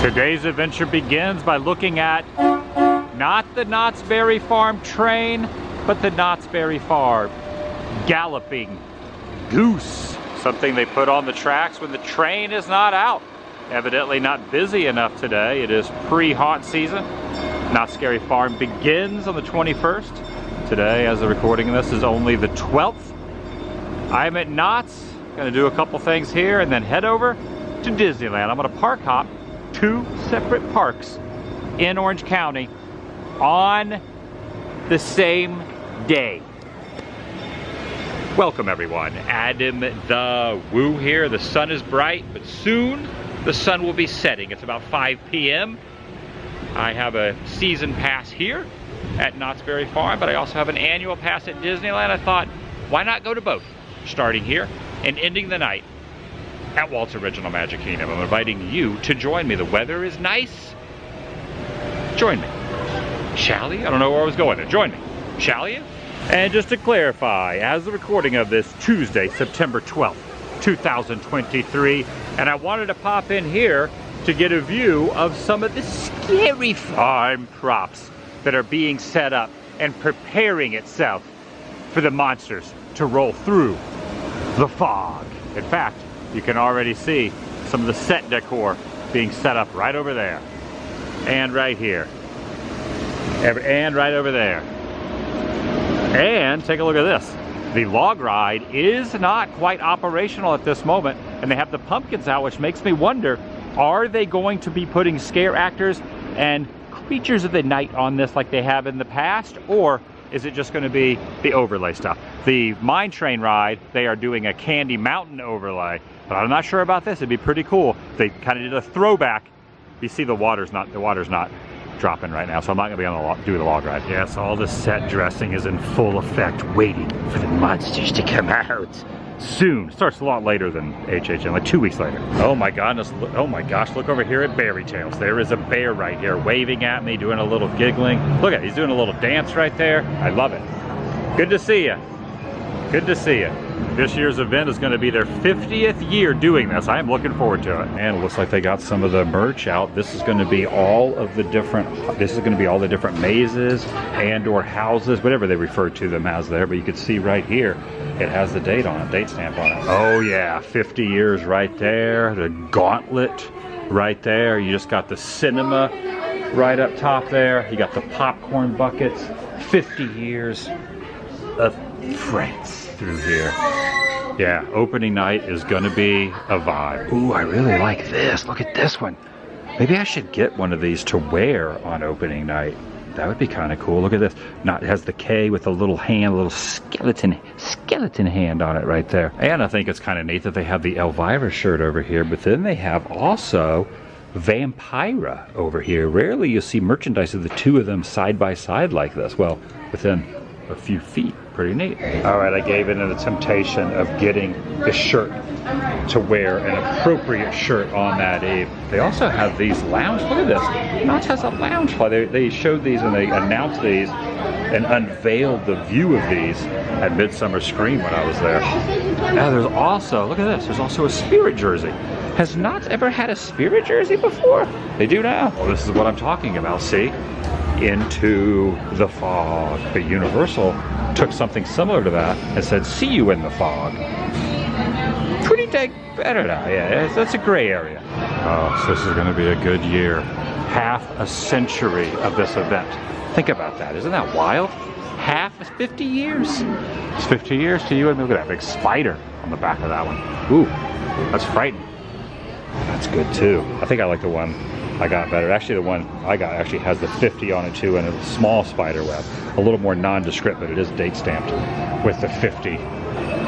Today's adventure begins by looking at not the Knott's Berry Farm train, but the Knott's Berry Farm galloping goose. Something they put on the tracks when the train is not out. Evidently not busy enough today. It is pre-haunt season. Knott's Berry Farm begins on the 21st. Today, as the recording of this, is only the 12th. I'm at Knott's. Gonna do a couple things here and then head over to Disneyland. I'm gonna park hop 2 separate parks in Orange County on the same day. Welcome everyone, Adam the Woo here. The sun is bright, but soon the sun will be setting. It's about 5 p.m. I have a season pass here at Knott's Berry Farm, but I also have an annual pass at Disneyland. I thought, why not go to both? Starting here and ending the night at Walt's Original Magic Kingdom. I'm inviting you to join me. The weather is nice. Join me. Shall you? I don't know where I was going there. Join me. Shall you? And just to clarify, as the recording of this Tuesday, September 12th, 2023, and I wanted to pop in here to get a view of some of the scary farm props that are being set up and preparing itself for the monsters to roll through the fog. In fact, you can already see some of the set decor being set up right over there. And right here. And right over there. And take a look at this. The log ride is not quite operational at this moment, and they have the pumpkins out, which makes me wonder, are they going to be putting scare actors and creatures of the night on this like they have in the past, or is it just going to be the overlay stuff? The Mine Train ride, they are doing a Candy Mountain overlay, but I'm not sure about this. It'd be pretty cool. They kind of did a throwback. You see the water's not dropping right now, so I'm not going to be able to do the log ride. Yes, all the set dressing is in full effect, waiting for the monsters to come out. Soon. Starts a lot later than HHN, like 2 weeks later. Oh my goodness, oh my gosh, look over here at Berry Tales. There is a bear right here waving at me, doing a little giggling. Look at it, he's doing a little dance right there. I love it. Good to see you. Good to see you. This year's event is going to be their 50th year doing this. I am looking forward to it. And it looks like they got some of the merch out. This is going to be all of the different, mazes and or houses, whatever they refer to them as there. But you can see right here, it has the date on it, date stamp on it. Oh yeah, 50 years right there. The gauntlet right there. You just got the cinema right up top there. You got the popcorn buckets. 50 years of France through here. Yeah, opening night is gonna be a vibe. Ooh, I really like this. Look at this one. Maybe I should get one of these to wear on opening night. That would be kind of cool. Look at this. It has the K with a little hand, a little skeleton hand on it right there. And I think it's kind of neat that they have the Elvira shirt over here, but then they have also Vampira over here. Rarely you'll see merchandise of the two of them side by side like this. Well, within a few feet. Pretty neat. All right, I gave in to the temptation of getting the shirt to wear an appropriate shirt on that eve. They also have these lounge, look at this. Knott's has a lounge fly. They showed these and they announced these and unveiled the view of these at Midsummer Scream when I was there. Now there's also, look at this, there's also a Spirit jersey. Has Knott's ever had a Spirit jersey before? They do now. Well, this is what I'm talking about, see? Into the fog. But Universal took something similar to that and said, see you in the fog. Pretty dang better now, yeah, that's a gray area. Oh, so this is gonna be a good year. Half a century of this event. Think about that, isn't that wild? Half is 50 years. It's 50 years to you and me. Look at that big spider on the back of that one. Ooh, that's frightening. That's good too. I think I like the one I got better. Actually, the one I got actually has the 50 on it too and a small spider web. A little more nondescript, but it is date stamped with the 50.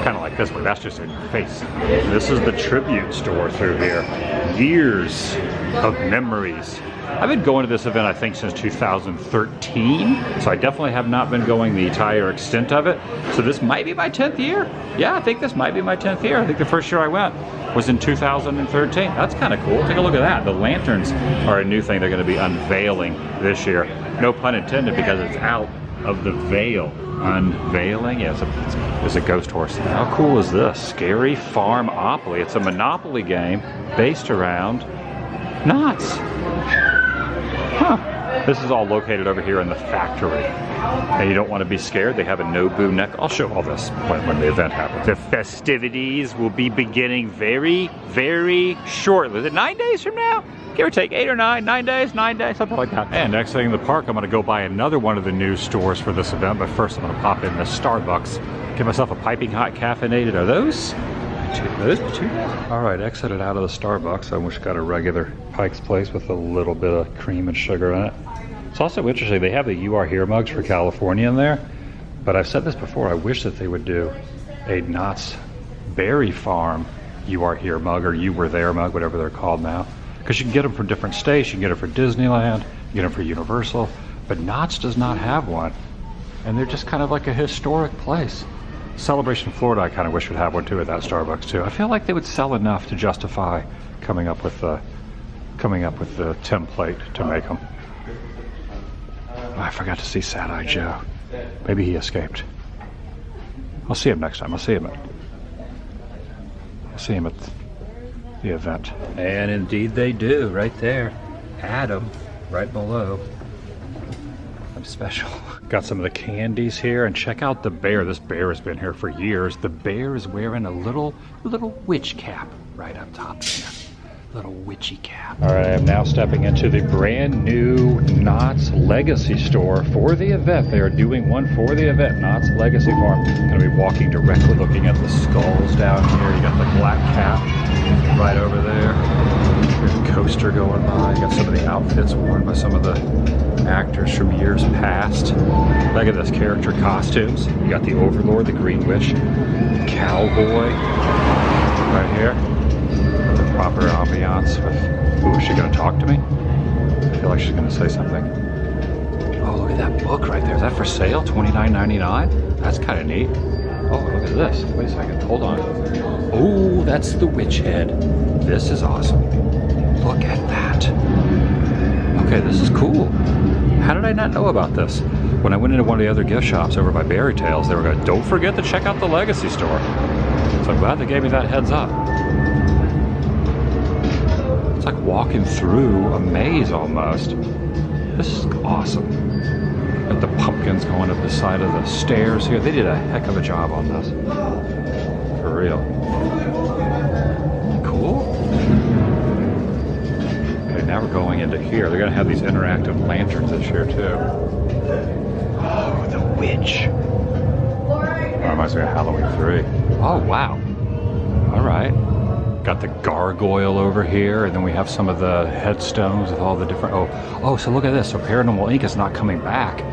Kind of like this one. That's just in your face. This is the tribute store through here. Years of memories. I've been going to this event, I think, since 2013. So I definitely have not been going the entire extent of it. So this might be my 10th year. Yeah, I think this might be my 10th year. I think the first year I went was in 2013. That's kind of cool. Take a look at that. The lanterns are a new thing they're going to be unveiling this year. No pun intended, because it's out of the veil. Unveiling? Yeah, it's a ghost horse. How cool is this? Scary Farm-opoly. It's a Monopoly game based around Knott's. Huh. This is all located over here in the factory. And you don't want to be scared. They have a no-boo neck. I'll show all this when the event happens. The festivities will be beginning very, very shortly. Is it 9 days from now? Give or take 8 or 9, 9 days, something like that. And next thing in the park, I'm gonna go by another one of the new stores for this event, but first I'm gonna pop in the Starbucks, get myself a piping hot caffeinated. Are those petunias? All right, exited out of the Starbucks. I just got a regular Pike's Place with a little bit of cream and sugar in it. It's also interesting, they have the You Are Here mugs for California in there, but I've said this before, I wish that they would do a Knott's Berry Farm You Are Here mug, or You Were There mug, whatever they're called now. Because you can get them from different states, you can get them for Disneyland, you can get them for Universal, but Knott's does not have one. And they're just kind of like a historic place. Celebration Florida, I kind of wish would have one too at that Starbucks too. I feel like they would sell enough to justify coming up with the template to make them. Oh, I forgot to see Sad Eye Joe. Maybe he escaped. I'll see him next time. I'll see him at the event. And indeed they do, right there. Adam, right below. I'm special. Got some of the candies here, and check out the bear. This bear has been here for years. The bear is wearing a little witch cap right up top there. Little witchy cap. All right, I am now stepping into the brand new Knott's Legacy store for the event. They are doing one for the event, Knott's Legacy Farm. Gonna be walking directly looking at the skulls down here. You got the black cap right over there. There's a coaster going by. You got some of the outfits worn by some of the actors from years past. Look at this, character costumes. You got the Overlord, the Green Witch, Cowboy right here. The proper ambiance with, ooh, is she gonna talk to me? I feel like she's gonna say something. Oh, look at that book right there. Is that for sale? $29.99? That's kind of neat. Oh, look at this. Wait a second, hold on. Oh, that's the witch head. This is awesome. Look at that. Okay, this is cool. How did I not know about this? When I went into one of the other gift shops over by Berry Tales, they were going, don't forget to check out the Legacy store. So I'm glad they gave me that heads up. It's like walking through a maze almost. This is awesome. Got the pumpkins going up the side of the stairs here. They did a heck of a job on this. For real. Cool. Okay, now we're going into here. They're gonna have these interactive lanterns this year too. Oh, the witch. Oh, reminds me of Halloween 3. Oh, wow. All right. Got the gargoyle over here, and then we have some of the headstones with all the different, oh, so look at this. So Paranormal Inc. is not coming back.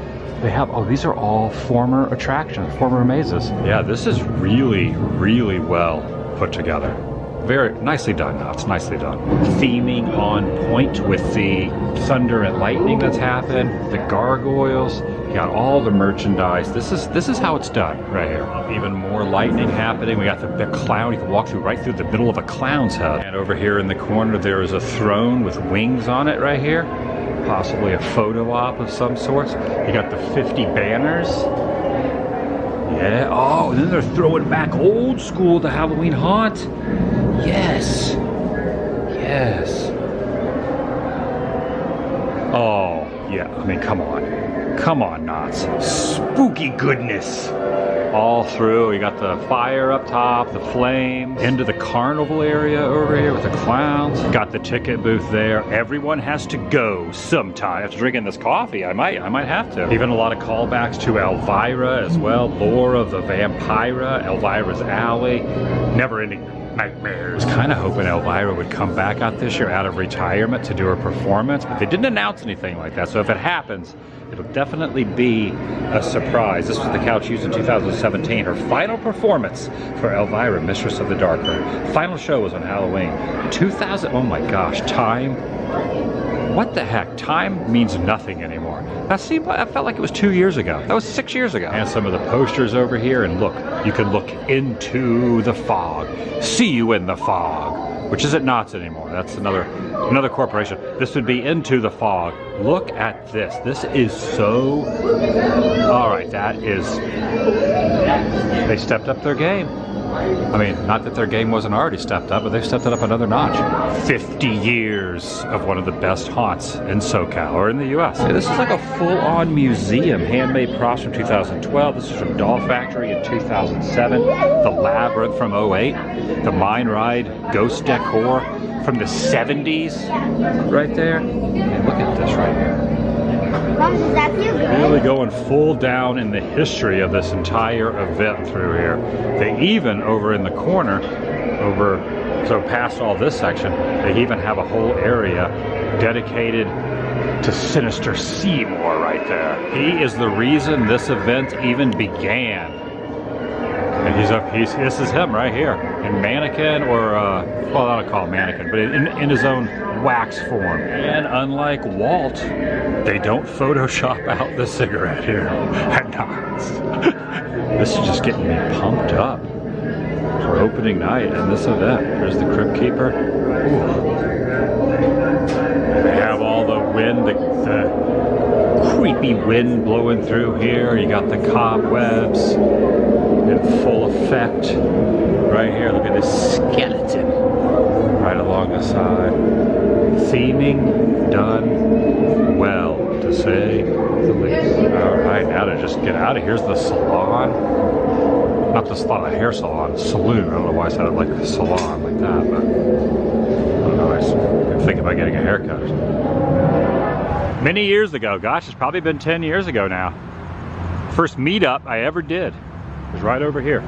They have, oh, these are all former attractions, former mazes. Yeah, this is really, really well put together. Very nicely done, Knott's, nicely done. Theming on point with the thunder and lightning that's happened, the gargoyles, you got all the merchandise. This is how it's done right here. Even more lightning happening. We got the clown, you can walk right through the middle of a clown's head. And over here in the corner, there is a throne with wings on it right here. Possibly a photo op of some sort. You got the 50 banners. Yeah, oh, and then they're throwing back old school the Halloween haunt. Yes. Yes. Oh, yeah, I mean, come on. Come on, Knott's. Spooky goodness. All through, you got the fire up top, the flames, into the carnival area over here with the clowns. Got the ticket booth there. Everyone has to go sometime. After drinking this coffee, I might have to. Even a lot of callbacks to Elvira as well. Laura the Vampira, Elvira's Alley, never-ending nightmares. Kind of hoping Elvira would come back out this year out of retirement to do her performance, but they didn't announce anything like that. So if it happens, it'll definitely be a surprise. This was the couch used in 2017. Her final performance for Elvira, Mistress of the Dark. Her final show was on Halloween. 2000, oh my gosh, time. What the heck? Time means nothing anymore. I felt like it was 2 years ago. That was 6 years ago. And some of the posters over here, and look, you can look into the fog. See you in the fog, which isn't Knott's anymore. That's another corporation. This would be Into the Fog. Look at this. This is so, all right, that is, they stepped up their game. I mean, not that their game wasn't already stepped up, but they've stepped it up another notch. 50 years of one of the best haunts in SoCal, or in the US. Okay, this is like a full-on museum. Handmade props from 2012. This is from Doll Factory in 2007. The Labyrinth from 08. The Mine Ride Ghost Decor from the 70s. Right there. Man, look at this right here. Mom, does that feel good? Really going full down in the history of this entire event through here. They even, over in the corner, so past all this section, they even have a whole area dedicated to Sinister Seymour right there. He is the reason this event even began. And this is him right here, in mannequin, or, well, I don't call him mannequin, but in his own wax form. And unlike Walt, they don't Photoshop out the cigarette here at Knott's. This is just getting me pumped up for opening night and this event. There's the Crypt Keeper. Ooh. They have all the wind, the creepy wind blowing through here. You got the cobwebs in full effect right here. Look at this skeleton right along the side. Theming done well, to say the least. All right, now to just get out of here. Here's the salon. Not the salon, a hair salon, saloon. I don't know why I said it like a salon like that, but I don't know. I was thinking about getting a haircut. Many years ago, gosh, it's probably been 10 years ago now. First meetup I ever did was right over here.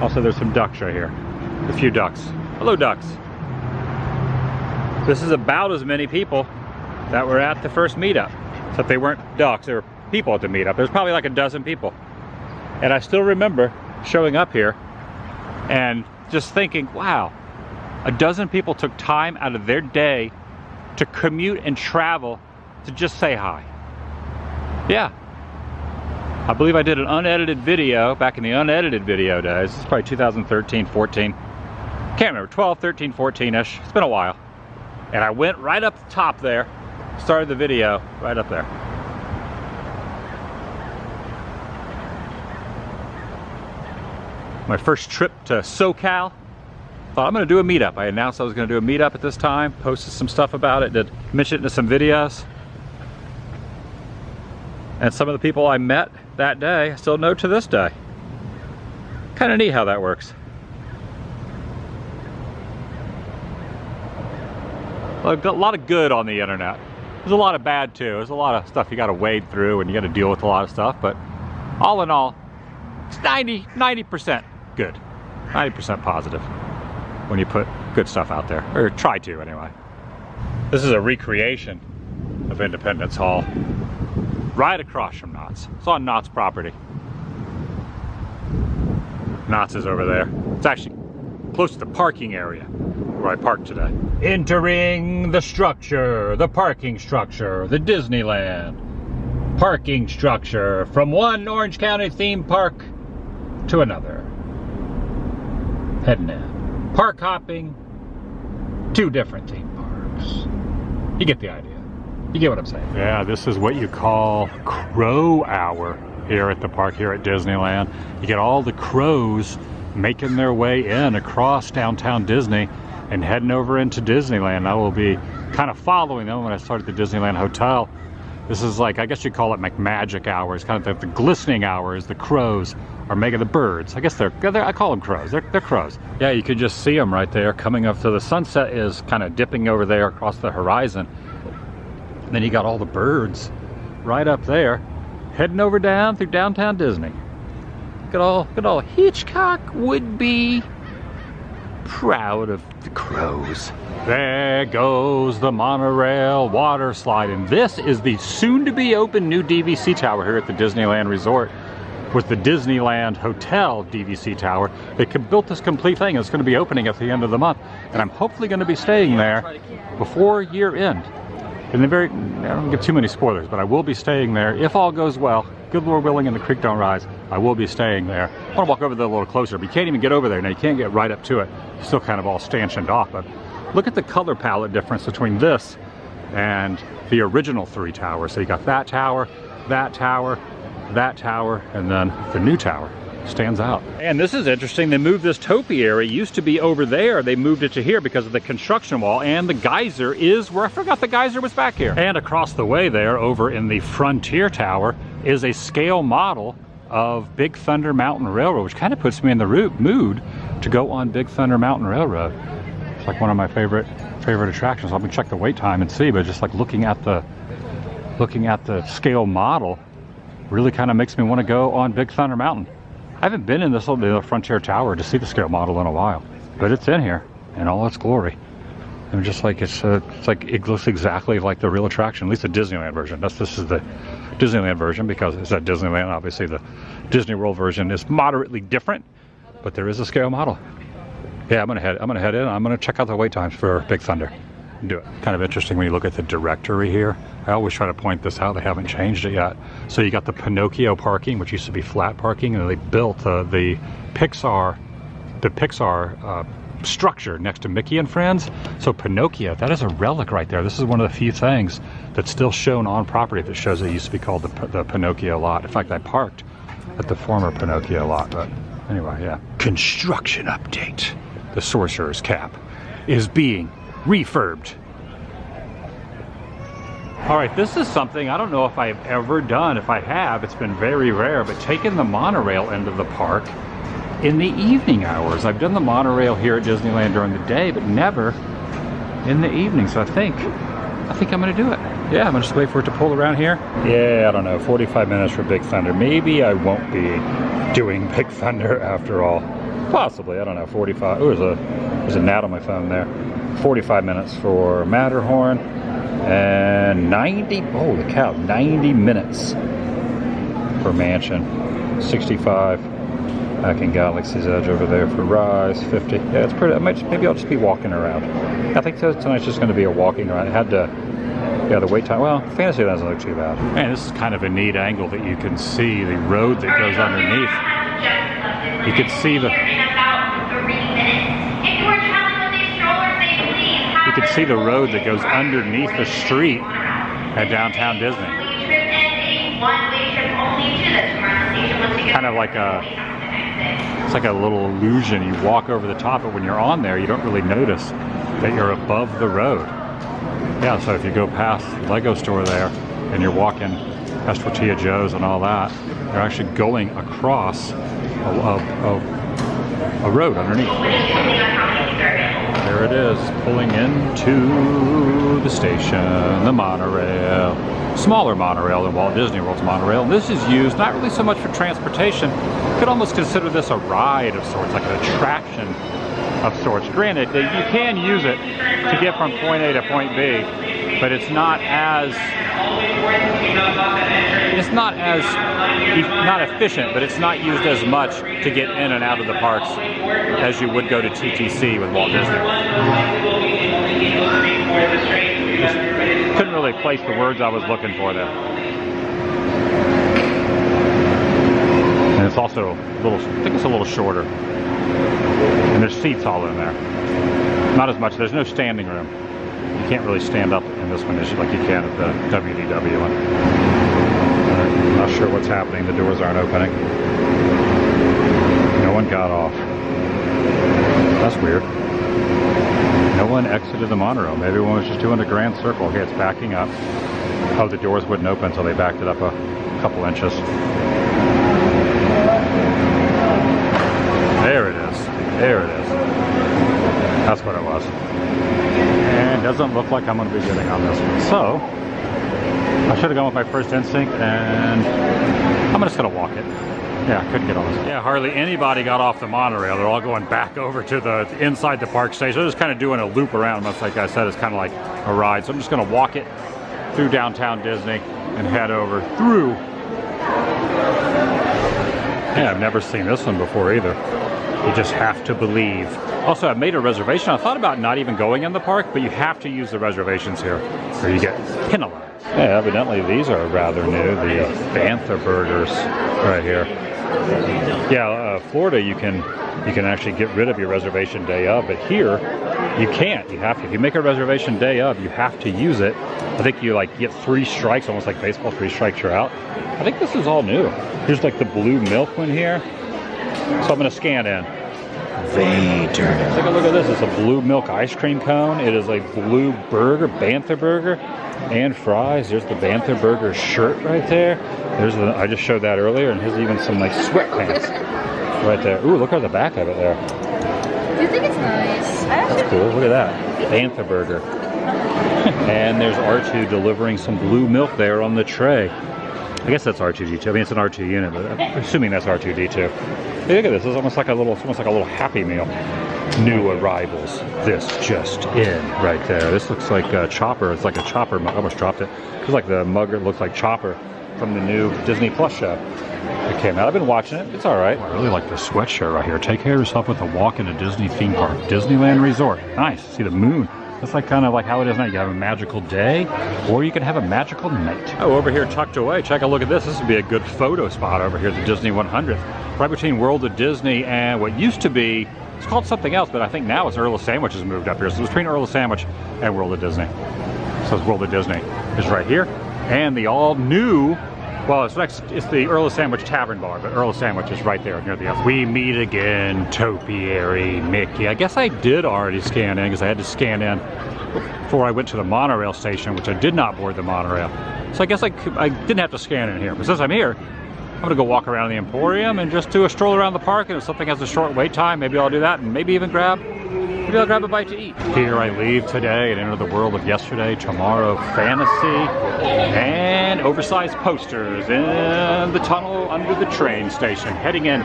Also, there's some ducks right here. A few ducks. Hello, ducks. This is about as many people that were at the first meetup. Except they weren't ducks, they were people at the meetup. There's probably like a dozen people. And I still remember showing up here and just thinking, wow, a dozen people took time out of their day to commute and travel to just say hi. Yeah. I believe I did an unedited video back in the unedited video days. It's probably 2013, 14. Can't remember, 12, 13, 14-ish. It's been a while. And I went right up the top there, started the video right up there. My first trip to SoCal. Thought I'm gonna do a meetup. I announced I was gonna do a meetup at this time, posted some stuff about it, did mention it in some videos. And some of the people I met that day, I still know to this day. Kind of neat how that works. A lot of good on the internet. There's a lot of bad too. There's a lot of stuff you gotta wade through and you gotta deal with a lot of stuff, but all in all, it's 90% good. 90% positive when you put good stuff out there, or try to anyway. This is a recreation of Independence Hall, right across from Knott's. It's on Knott's property. Knott's is over there. It's actually close to the parking area where I parked today. Entering the structure, the parking structure, the Disneyland parking structure, from one Orange County theme park to another. Heading in. Park hopping, 2 different theme parks. You get the idea. You get what I'm saying. Yeah, this is what you call crow hour here at the park here at Disneyland. You get all the crows making their way in across downtown Disney and heading over into Disneyland. I will be kind of following them when I start at the Disneyland Hotel. This is like, I guess you call it like magic hours, kind of the glistening hours. The crows are making, the birds, I guess I call them crows, they're crows. Yeah, you could just see them right there coming up. So the sunset is kind of dipping over there across the horizon. And then you got all the birds right up there heading over down through downtown Disney. Look at all Hitchcock would be proud of the crows. There goes the monorail water slide, and this is the soon-to-be open new DVC tower here at the Disneyland Resort. With the Disneyland Hotel DVC tower, they built this complete thing. It's going to be opening at the end of the month, and I'm hopefully going to be staying there before year end. And I don't give too many spoilers, but I will be staying there if all goes well. Good Lord willing and the creek don't rise, I will be staying there. I want to walk over there a little closer, but you can't even get over there. Now you can't get right up to it. You're still kind of all stanchioned off, but look at the color palette difference between this and the original 3 towers. So you got that tower, that tower, that tower, and then the new tower. stands out. And this is interesting. They moved this topiary. It used to be over there. They moved it to here because of the construction wall. And the geyser is where I forgot the geyser was back here. And across the way there, over in the Frontier Tower, is a scale model of Big Thunder Mountain Railroad, which kind of puts me in the mood to go on Big Thunder Mountain Railroad. It's like one of my favorite attractions. I'm gonna check the wait time and see, but just like looking at the scale model really kind of makes me want to go on Big Thunder Mountain. I haven't been in this little Frontier Tower to see the scale model in a while, but it's in here in all its glory. And just like it looks exactly like the real attraction, at least the Disneyland version. This is the Disneyland version because it's at Disneyland. Obviously, the Disney World version is moderately different, but there is a scale model. Yeah, I'm gonna head in. I'm gonna check out the wait times for Big Thunder. Do it. Kind of interesting when you look at the directory here. I always try to point this out. They haven't changed it yet. So you got the Pinocchio parking, which used to be flat parking, and they built the Pixar structure next to Mickey and Friends. So Pinocchio, that is a relic right there. This is one of the few things that's still shown on property that shows it used to be called the Pinocchio lot. In fact, I parked at the former Pinocchio lot. But anyway, yeah. Construction update. The Sorcerer's Cap is being refurbed. All right, this is something I don't know if I've ever done. If I have, it's been very rare, but taking the monorail into the park in the evening hours. I've done the monorail here at Disneyland during the day, but never in the evening. So I think I'm gonna do it. Yeah, I'm gonna just wait for it to pull around here. Yeah, I don't know, 45 minutes for Big Thunder. Maybe I won't be doing Big Thunder after all. Possibly, I don't know, 45. Oh, there's a gnat on my phone there. 45 minutes for Matterhorn and 90, holy cow, 90 minutes for Mansion. 65 back in Galaxy's Edge over there for Rise. 50. Yeah, it's pretty. Maybe I'll just be walking around. I think tonight's just going to be a walking around. I had to, yeah, the wait time. Well, Fantasy doesn't look too bad. Man, this is kind of a neat angle that you can see the road that goes underneath. You can see the. You can see the road that goes underneath the street at downtown Disney. Kind of like it's like a little illusion. You walk over the top, but when you're on there, you don't really notice that you're above the road. Yeah, so if you go past the Lego store there and you're walking past Tortilla Joe's and all that, you're actually going across a road underneath. There it is, pulling into the station, the monorail. Smaller monorail than Walt Disney World's monorail. And this is used not really so much for transportation. You could almost consider this a ride of sorts, like an attraction of sorts. Granted, you can use it to get from point A to point B, but it's not efficient, but it's not used as much to get in and out of the parks as you would go to TTC with Walt Disney. Couldn't really place the words I was looking for there. And it's also a little, I think it's a little shorter. And there's seats all in there. Not as much, there's no standing room. You can't really stand up in this one like you can at the WDW one. I'm not sure what's happening, the doors aren't opening. No one got off. That's weird. No one exited the monorail. Maybe one was just doing a grand circle. Okay, it's backing up. Oh, the doors wouldn't open until they backed it up a couple inches. There it is. There it is. That's what it was. And it doesn't look like I'm going to be getting on this one. So, I should have gone with my first instinct, and I'm just going to walk it. Yeah, I couldn't get on this. Yeah, hardly anybody got off the monorail. They're all going back over to the inside the park station. They're just kind of doing a loop around. Much like I said, it's kind of like a ride. So I'm just going to walk it through downtown Disney and head over through. Yeah, I've never seen this one before either. You just have to believe. Also, I've made a reservation. I thought about not even going in the park, but you have to use the reservations here, or you get penalized. Yeah, evidently these are rather new. The Bantha burgers right here. Yeah, Florida, you can actually get rid of your reservation day of, but here you can't. You have to. If you make a reservation day of, you have to use it. I think you like get 3 strikes, almost like baseball. 3 strikes, you're out. I think this is all new. Here's like the blue milk one here. So I'm gonna scan in. Vader. Take a look at this. It's a blue milk ice cream cone. It is a blue burger, Bantha burger, and fries. There's the Bantha burger shirt right there. There's the, I just showed that earlier, and here's even some like sweatpants right there. Ooh, look at the back of it there. Do you think it's nice? That's cool. Look at that. Bantha burger. And there's R2 delivering some blue milk there on the tray. I guess that's R2D2. I mean, it's an R2 unit, but I'm assuming that's R2D2. Hey, look at this. It's almost like a little, Happy Meal. New arrivals. This just in right there. This looks like a Chopper. It's like a Chopper. I almost dropped it. It's like the mug. It looks like Chopper from the new Disney Plus show. It came out. I've been watching it. It's all right. I really like this sweatshirt right here. Take care of yourself with a walk in a Disney theme park. Disneyland Resort. Nice. See the moon. It's like kind of like how it is now. You can have a magical day, or you can have a magical night. Oh, over here tucked away, check a look at this. This would be a good photo spot over here at the Disney 100th. Right between World of Disney and what used to be, it's called something else, but I think now it's Earl of Sandwich has moved up here. So it's between Earl of Sandwich and World of Disney. So it's World of Disney is right here. And the all new, well, it's the Earl of Sandwich Tavern Bar, but Earl of Sandwich is right there near the other. We meet again, Topiary Mickey. I guess I did already scan in because I had to scan in before I went to the monorail station, which I did not board the monorail. So I guess I didn't have to scan in here. But since I'm here, I'm gonna go walk around the Emporium and just do a stroll around the park. And if something has a short wait time, maybe I'll do that, and maybe I'll grab a bite to eat. Here I leave today and enter the world of yesterday, tomorrow fantasy, and oversized posters in the tunnel under the train station, heading in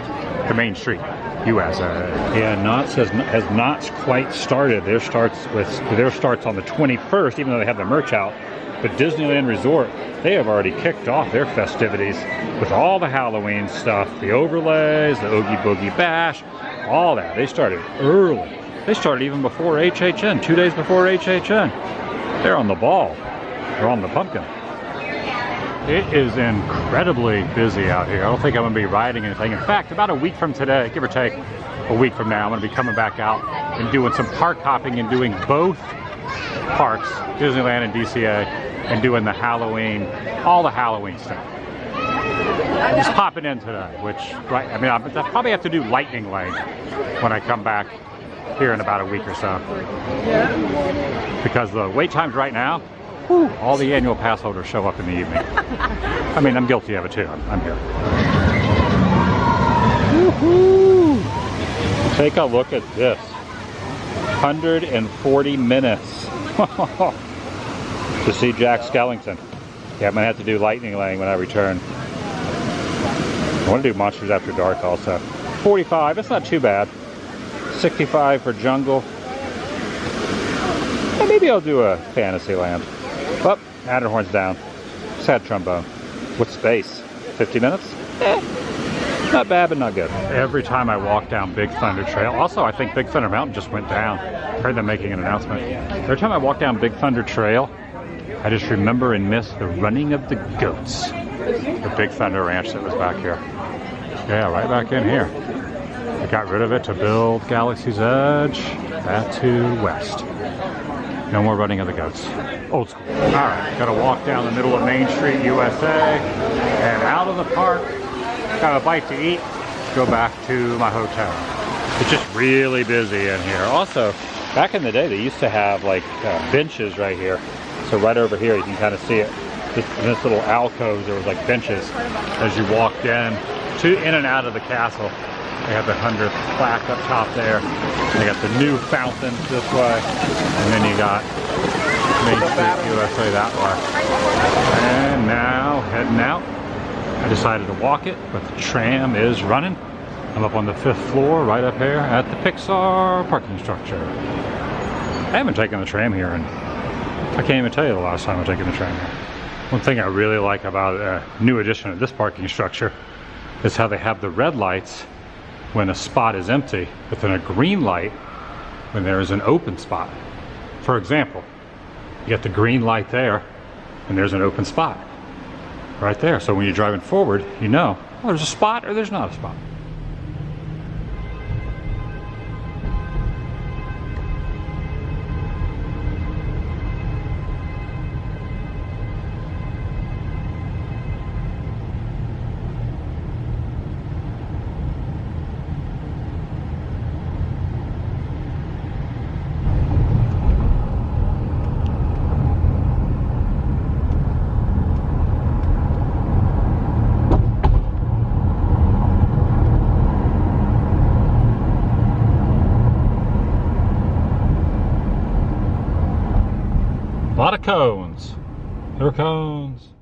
to Main Street, USA. Yeah, Knott's has not quite started. Theirs starts on the 21st, even though they have the merch out. But Disneyland Resort, they have already kicked off their festivities with all the Halloween stuff, the overlays, the Oogie Boogie Bash, all that. They started early. They started even before HHN, 2 days before HHN. They're on the ball. They're on the pumpkin. It is incredibly busy out here. I don't think I'm going to be riding anything. In fact, about a week from today, give or take a week from now, I'm going to be coming back out and doing some park hopping and doing both parks, Disneyland and DCA, and doing the Halloween, all the Halloween stuff. I'm just popping in today, which, right, I mean, I'll probably have to do Lightning Lane when I come back here in about a week or so. Because the wait times right now, whew, all the annual pass holders show up in the evening. I mean, I'm guilty of it too. I'm here. Take a look at this. 140 minutes to see Jack Skellington. Yeah, I'm gonna have to do Lightning Lane when I return. I want to do Monsters After Dark also. 45, it's not too bad. 65 for Jungle. And maybe I'll do a Fantasyland. Oh, Matterhorn's down. Sad trombone. With space. 50 minutes? Not bad, but not good. Every time I walk down Big Thunder Trail, also I think Big Thunder Mountain just went down. I heard them making an announcement. Every time I walk down Big Thunder Trail, I just remember and miss the running of the goats. The Big Thunder Ranch that was back here. Yeah, right back in here. I got rid of it to build Galaxy's Edge, back to West. No more running of the goats. Old school. All right, gotta walk down the middle of Main Street, USA, and out of the park. Got a bite to eat, go back to my hotel. It's just really busy in here. Also, back in the day, they used to have like benches right here. So right over here, you can kind of see it. In this little alcove, there was like benches as you walked in and out of the castle. They have the 100th plaque up top there. They got the new fountain this way. And then you got Main Street USA that way. And now heading out. I decided to walk it, but the tram is running. I'm up on the 5th floor, right up here at the Pixar parking structure. I haven't taken the tram here, and I can't even tell you the last time I've taken the tram here. One thing I really like about a new addition of this parking structure is how they have the red lights when a spot is empty, but then a green light when there is an open spot. For example, you get the green light there, and there's an open spot. Right there. So when you're driving forward, you know, oh, there's a spot or there's not a spot. lot of cones. There are cones.